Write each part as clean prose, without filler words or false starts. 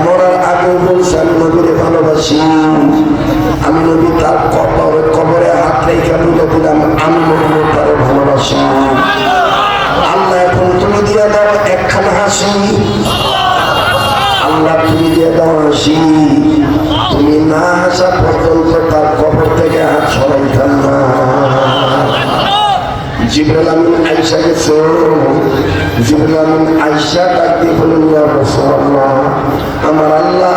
মরার আগে বলছেন নবীরে ভালোবাসি, আমি নবী তার কবরে হাত রেখে বলে দিলাম আমি নবী তার ভালোবাসি। আল্লাহ এখন তুমি দিয়ে দাও একখানা হাসি, আল্লাহ তুমি দিয়ে দাও হাসি, তুমি না হাসা পর্যন্ত তার কবর থেকে হাত সরাইতাম না। জিবরাইল আমিন আয়েশা গেছে, জিবরাইল আমিন আয়েশা ডাক দিয়ে বললেন ইয়া রাসূলুল্লাহ আমার আল্লাহ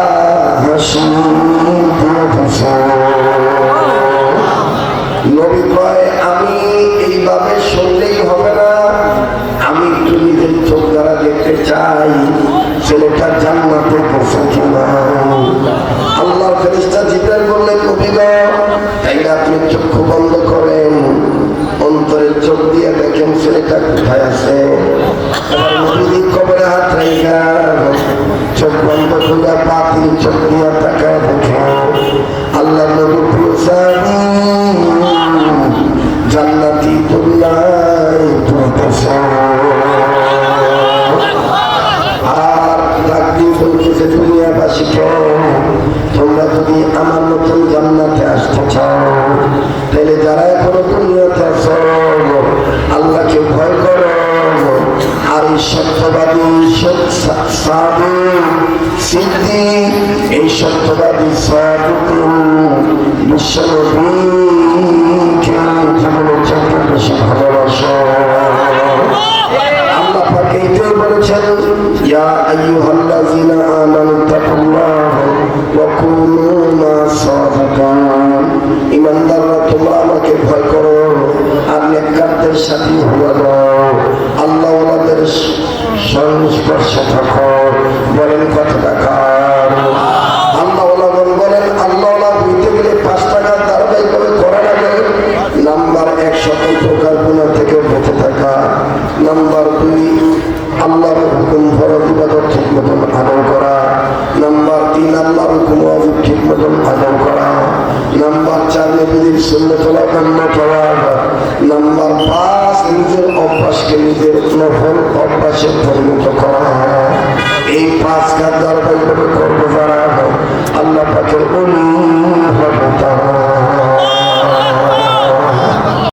হাসি নবী কয় আমি এইভাবে শুনলেই হবে না, আমি একটু নিজের চোখ দ্বারা দেখতে চাই ছেলেটা জান্নাতে বসে কিনা। আল্লাহর ফেরেশতা জিবরাইল বললেন নবী গো তাইলে আপনি চক্ষু বন্ধ করেন, অন্তরের চোখ দিয়ে দেখেন ছেলেটা কোথায় আছে। এবার নবী কবরে হাত রাইখা চোখ বন্ধ করে বাতিল চোখ দিয়ে তাকায় দেখে আল্লাহ নবী পুরুষানি জান্নাতি দুনিয়ায় ঘুরতেছে। আর ডাকি বলতেছে দুনিয়াবাসীকে তোমরা যদি আমার নতুন জান্নাতে আসতে চাও তাহলে যারা এখনো দুনিয়াতে আছো আল্লাহকে ভয় করো, আর এই সত্যবাদী সাধু সিদ্ধি এই সত্যবাদী সাধু বিশ্বনবীকে জীবনের চাইতে বেশি ভালোবাসো। আল্লাহ পাক এইটাই বলেছেন ইয়া আইয়ুহাল্লাযীনা আমানু তাকুল্লাহ ওয়া কুনু মা'আস সাদিকিন, ঈমানদাররা তোমরা আমাকে ভয় করো আর নেককারদের সাথী হয়ে যাও, আল্লাহ ওয়ালাদের সংস্পর্শে থাকো। বলেন কথাটা কার? আল্লাহ ওয়ালাগণ বলেন আল্লাহ ওয়ালা হইতে গেলে 5 টাকা ধারাবাহিকভাবে করা লাগে। নাম্বার 1 সকল প্রকার গুনাহ থেকে বেঁচে থাকা। নাম্বার 2 আল্লাহর হুকুম ফরজ ইবাদত ঠিক মতন আদায় করা। নাম্বার 3 আল্লাহর হুকুম ওয়াজিব ঠিক মতন আদায় করা। নাম্বার 4 নবীর সুন্নাত মান্য করা। নাম্বার 5 নিজের অভ্যাসকে নিজের নফল অভ্যাসে পরিণত করা।